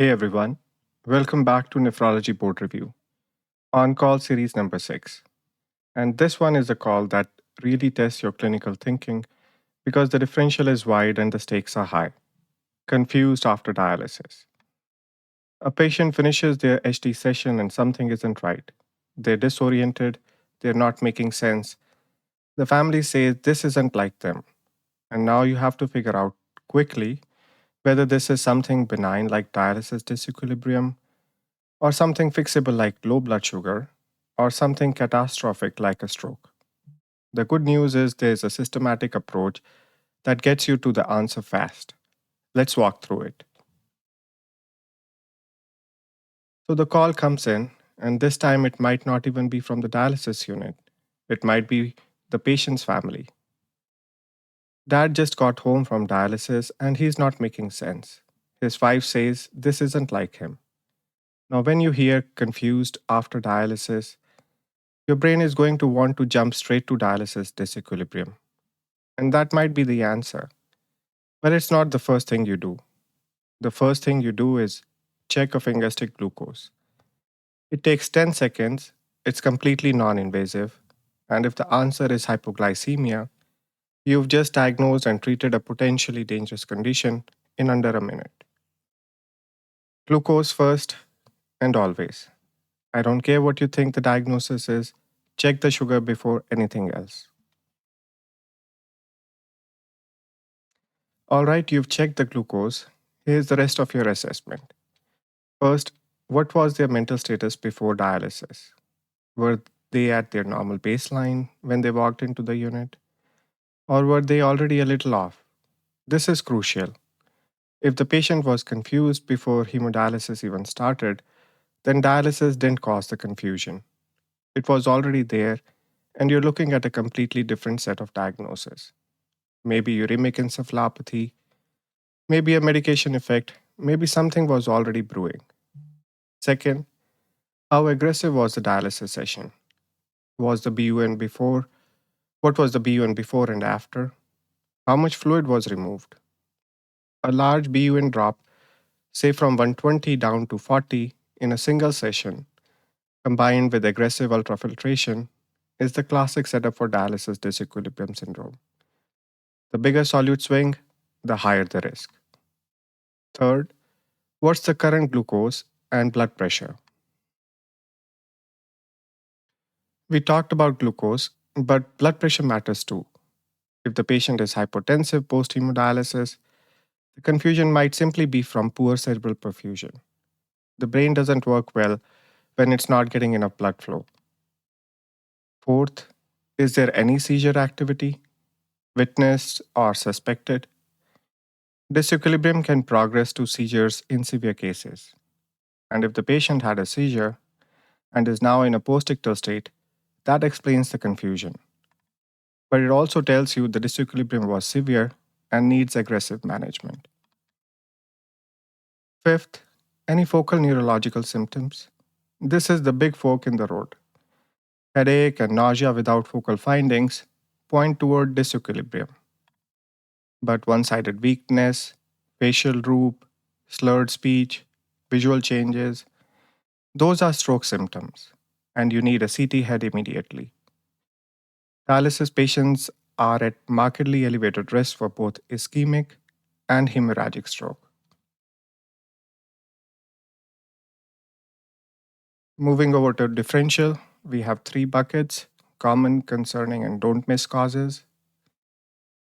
Hey everyone, welcome back to Nephrology Board Review, on call series number 6. And this one is a call that really tests your clinical thinking because the differential is wide and the stakes are high. Confused after dialysis. A patient finishes their HD session and something isn't right. They're disoriented, they're not making sense. The family says this isn't like them, and now you have to figure out quickly whether this is something benign like dialysis disequilibrium or something fixable like low blood sugar, or something catastrophic like a stroke. The good news is there's a systematic approach that gets you to the answer fast. Let's walk through it. So the call comes in, and this time it might not even be from the dialysis unit. It might be the patient's family. Dad just got home from dialysis and he's not making sense. His wife says this isn't like him. Now, when you hear confused after dialysis, your brain is going to want to jump straight to dialysis disequilibrium. And that might be the answer. But it's not the first thing you do. The first thing you do is check a finger stick glucose. It takes 10 seconds, it's completely non invasive, and if the answer is hypoglycemia, you've just diagnosed and treated a potentially dangerous condition in under a minute. Glucose first and always. I don't care what you think the diagnosis is, check the sugar before anything else. All right, you've checked the glucose. Here's the rest of your assessment. First, what was their mental status before dialysis? Were they at their normal baseline when they walked into the unit? Or were they already a little off? This is crucial. If the patient was confused before hemodialysis even started, then dialysis didn't cause the confusion. It was already there, and you're looking at a completely different set of diagnoses. Maybe uremic encephalopathy, maybe a medication effect, maybe something was already brewing. Second, how aggressive was the dialysis session? Was the BUN before? What was the BUN before and after? How much fluid was removed? A large BUN drop, say from 120 down to 40 in a single session, combined with aggressive ultrafiltration, is the classic setup for dialysis disequilibrium syndrome. The bigger solute swing, the higher the risk. Third, what's the current glucose and blood pressure? We talked about glucose, but blood pressure matters too. If the patient is hypotensive post hemodialysis, the confusion might simply be from poor cerebral perfusion. The brain doesn't work well when it's not getting enough blood flow. Fourth, is there any seizure activity, witnessed or suspected? Disequilibrium can progress to seizures in severe cases. And if the patient had a seizure and is now in a post-ictal state, that explains the confusion. But it also tells you the disequilibrium was severe and needs aggressive management. Fifth, any focal neurological symptoms? This is the big fork in the road. Headache and nausea without focal findings point toward disequilibrium. But one-sided weakness, facial droop, slurred speech, visual changes, those are stroke symptoms, and you need a CT head immediately. Dialysis patients are at markedly elevated risk for both ischemic and hemorrhagic stroke. Moving over to differential, we have 3 buckets: common, concerning, and don't miss causes.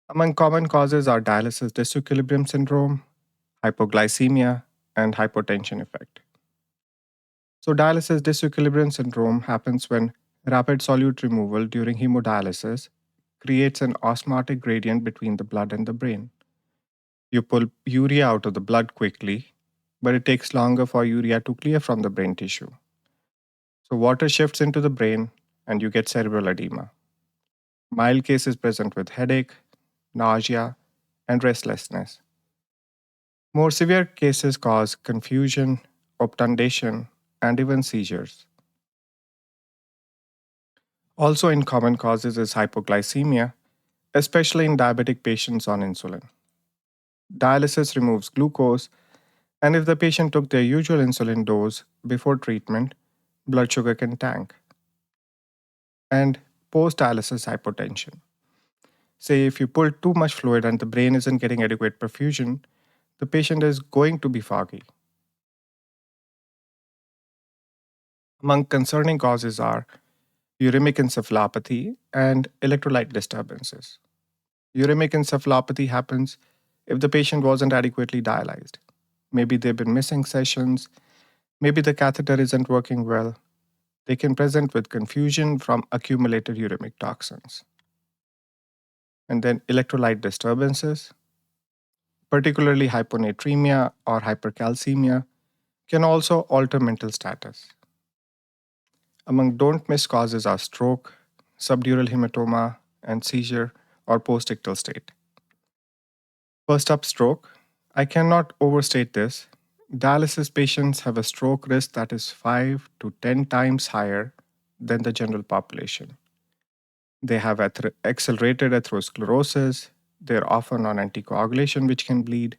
Among common causes are dialysis disequilibrium syndrome, hypoglycemia, and hypotension effect. So, dialysis disequilibrium syndrome happens when rapid solute removal during hemodialysis creates an osmotic gradient between the blood and the brain. You pull urea out of the blood quickly, but it takes longer for urea to clear from the brain tissue. So, water shifts into the brain and you get cerebral edema. Mild cases present with headache, nausea, and restlessness. More severe cases cause confusion, obtundation, and even seizures. Also, in common causes is hypoglycemia, especially in diabetic patients on insulin. Dialysis removes glucose, And if the patient took their usual insulin dose before treatment, blood sugar can tank. And post dialysis hypotension. Say if you pull too much fluid and the brain isn't getting adequate perfusion, the patient is going to be foggy. Among concerning causes are uremic encephalopathy and electrolyte disturbances. Uremic encephalopathy happens if the patient wasn't adequately dialyzed. Maybe they've been missing sessions, maybe the catheter isn't working well. They can present with confusion from accumulated uremic toxins. And then electrolyte disturbances, particularly hyponatremia or hypercalcemia, can also alter mental status. Among don't miss causes are stroke, subdural hematoma, and seizure or postictal state. First up, stroke. I cannot overstate this. Dialysis patients have a stroke risk that is 5 to 10 times higher than the general population. They have accelerated atherosclerosis, they're often on anticoagulation, which can bleed,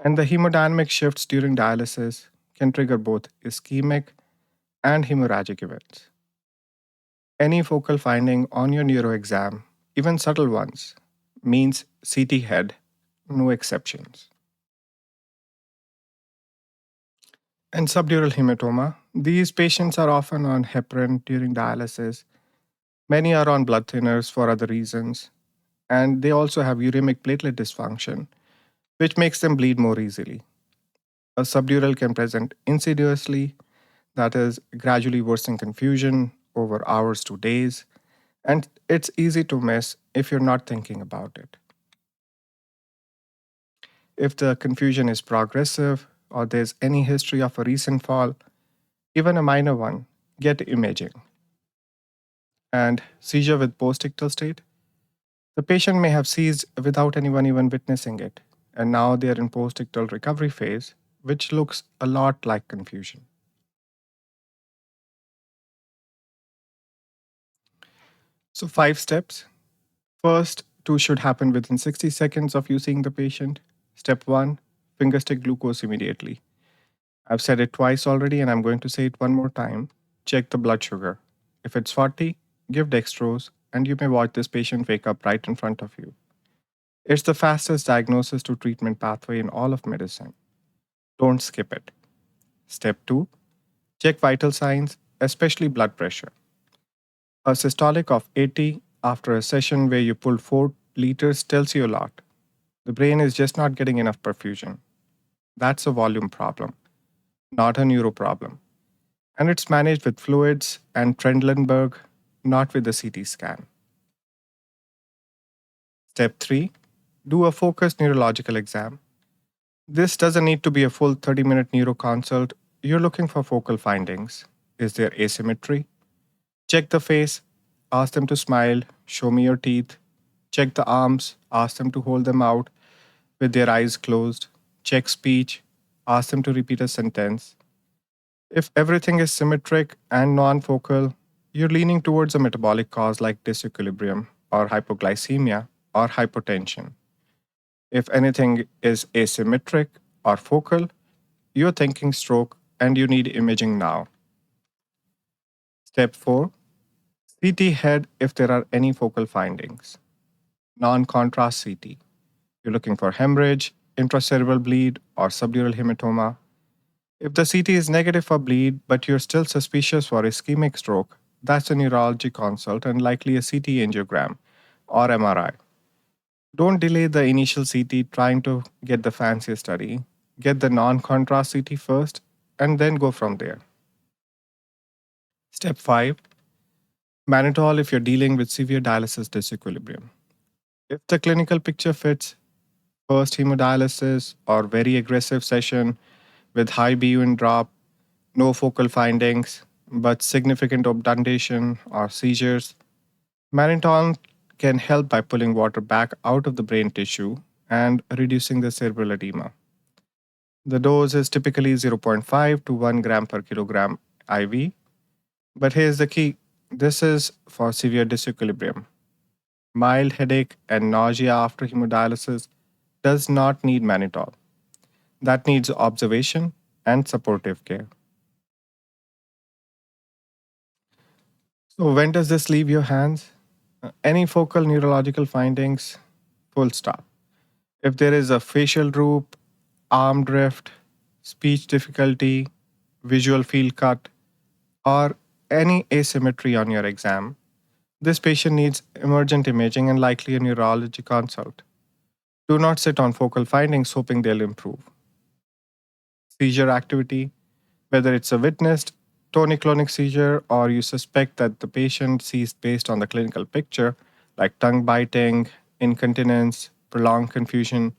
and the hemodynamic shifts during dialysis can trigger both ischemic and hemorrhagic events. Any focal finding on your neuro exam, even subtle ones, means CT head, no exceptions. And subdural hematoma, these patients are often on heparin during dialysis. Many are on blood thinners for other reasons, and they also have uremic platelet dysfunction, which makes them bleed more easily. A subdural can present insidiously, that is, gradually worsening confusion over hours to days, and it's easy to miss if you're not thinking about it. If the confusion is progressive or there's any history of a recent fall, even a minor one, get imaging. And seizure with postictal state, the patient may have seized without anyone even witnessing it, and now they are in postictal recovery phase, which looks a lot like confusion. So, 5 steps. First, two should happen within 60 seconds of you seeing the patient. Step 1, finger stick glucose immediately. I've said it twice already and I'm going to say it one more time. Check the blood sugar. If it's 40, give dextrose and you may watch this patient wake up right in front of you. It's the fastest diagnosis to treatment pathway in all of medicine. Don't skip it. Step 2, check vital signs, especially blood pressure. A systolic of 80 after a session where you pulled 4 liters tells you a lot. The brain is just not getting enough perfusion. That's a volume problem, not a neuro problem. And it's managed with fluids and Trendelenburg, not with the CT scan. Step 3, do a focused neurological exam. This doesn't need to be a full 30-minute neuro consult. You're looking for focal findings. Is there asymmetry? Check the face, ask them to smile, show me your teeth. Check the arms, ask them to hold them out with their eyes closed. Check speech, ask them to repeat a sentence. If everything is symmetric and non-focal, you're leaning towards a metabolic cause like disequilibrium or hypoglycemia or hypotension. If anything is asymmetric or focal, you're thinking stroke and you need imaging now. Step 4, CT head if there are any focal findings. Non-contrast CT. You're looking for hemorrhage, intracerebral bleed, or subdural hematoma. If the CT is negative for bleed, but you're still suspicious for ischemic stroke, that's a neurology consult and likely a CT angiogram or MRI. Don't delay the initial CT trying to get the fancier study. Get the non-contrast CT first and then go from there. Step 5, mannitol if you're dealing with severe dialysis disequilibrium. If the clinical picture fits, first hemodialysis or very aggressive session with high BU and drop, no focal findings, but significant obtundation or seizures, mannitol can help by pulling water back out of the brain tissue and reducing the cerebral edema. The dose is typically 0.5 to 1 gram per kilogram IV. But here's the key, this is for severe disequilibrium. Mild headache and nausea after hemodialysis does not need mannitol. that needs observation and supportive care. So, when does this leave your hands? Any focal neurological findings, full stop. If there is a facial droop, arm drift, speech difficulty, visual field cut, or any asymmetry on your exam, this patient needs emergent imaging and likely a neurology consult. Do not sit on focal findings hoping they'll improve. Seizure activity, whether it's a witnessed tonic-clonic seizure or you suspect that the patient seized based on the clinical picture, like tongue biting, incontinence, prolonged confusion,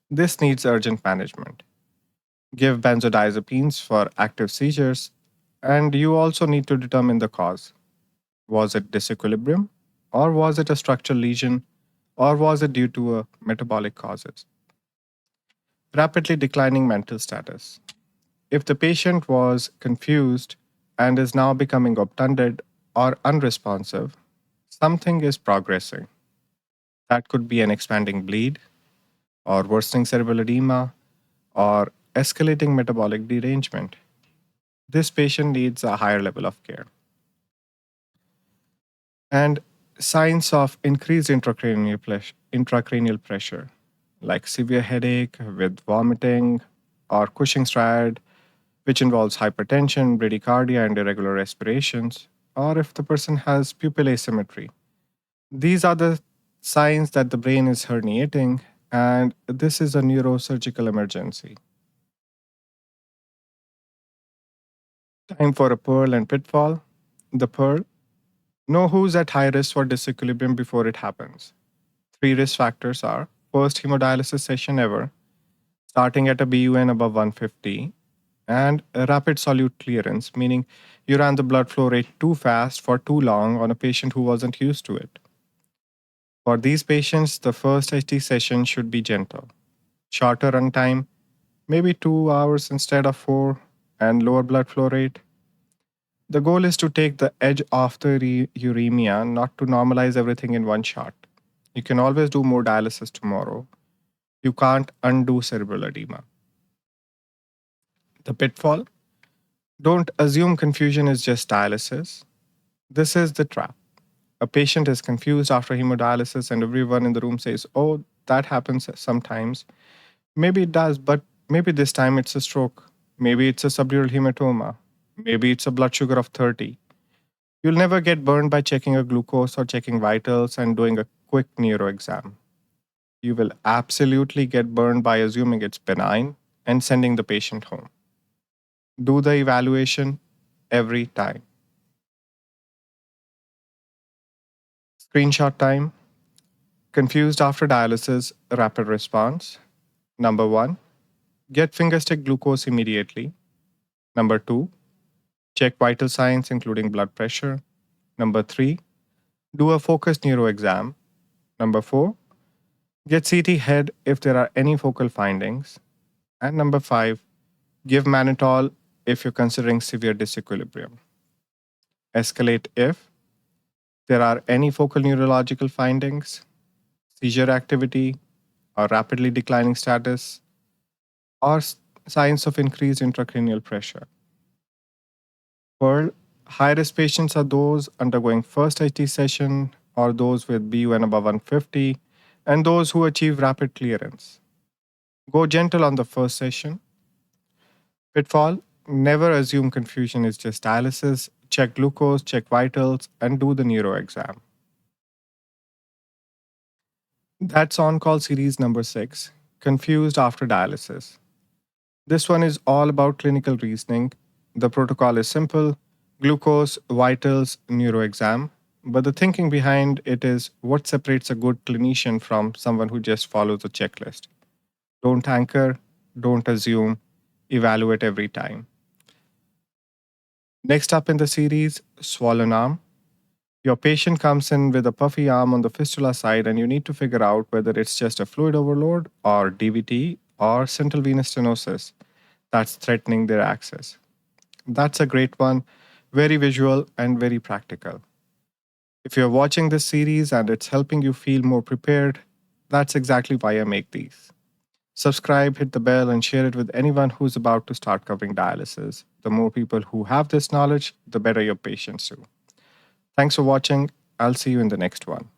this needs urgent management. Give benzodiazepines for active seizures, and you also need to determine the cause. Was it disequilibrium, or was it a structural lesion, or was it due to a metabolic causes? Rapidly declining mental status. If the patient was confused and is now becoming obtunded or unresponsive, something is progressing. That could be an expanding bleed, or worsening cerebral edema, or escalating metabolic derangement. This patient needs a higher level of care. And signs of increased intracranial pressure, like severe headache with vomiting, or Cushing's triad, which involves hypertension, bradycardia, and irregular respirations, or if the person has pupil asymmetry. These are the signs that the brain is herniating, and this is a neurosurgical emergency. Time for a pearl and pitfall. The pearl: know who's at high risk for disequilibrium before it happens. Three risk factors are: first hemodialysis session ever, starting at a BUN above 150, and a rapid solute clearance, meaning you ran the blood flow rate too fast for too long on a patient who wasn't used to it. For these patients, the first HT session should be gentle, shorter run time, maybe 2 hours instead of 4, and lower blood flow rate. The goal is to take the edge off the uremia, not to normalize everything in one shot. You can always do more dialysis tomorrow. You can't undo cerebral edema. The pitfall: don't assume confusion is just dialysis. This is the trap. A patient is confused after hemodialysis, and everyone in the room says, "Oh, that happens sometimes." Maybe it does, but maybe this time it's a stroke. Maybe it's a subdural hematoma. Maybe it's a blood sugar of 30. You'll never get burned by checking a glucose or checking vitals and doing a quick neuro exam. You will absolutely get burned by assuming it's benign and sending the patient home. Do the evaluation every time. Screenshot time. Confused after dialysis, rapid response. Number 1, get fingerstick glucose immediately. Number 2, check vital signs including blood pressure. Number 3, do a focused neuro exam. Number 4, get CT head if there are any focal findings. And number 5, give mannitol if you're considering severe disequilibrium. Escalate if there are any focal neurological findings, seizure activity, or rapidly declining status, or signs of increased intracranial pressure. For high-risk patients are those undergoing first HT session or those with BUN above 150 and those who achieve rapid clearance. Go gentle on the first session. Pitfall: never assume confusion is just dialysis. Check glucose, check vitals, and do the neuro exam. That's on-call series number 6, Confused After Dialysis. This one is all about clinical reasoning. The protocol is simple: glucose, vitals, neuro exam. But the thinking behind it is what separates a good clinician from someone who just follows a checklist. Don't anchor, don't assume, evaluate every time. Next up in the series, swollen arm. Your patient comes in with a puffy arm on the fistula side, and you need to figure out whether it's just a fluid overload or DVT or central venous stenosis that's threatening their access. That's a great one, very visual and very practical. If you're watching this series and it's helping you feel more prepared, that's exactly why I make these. Subscribe, hit the bell, and share it with anyone who's about to start covering dialysis. The more people who have this knowledge, the better your patients do. Thanks for watching. I'll see you in the next one.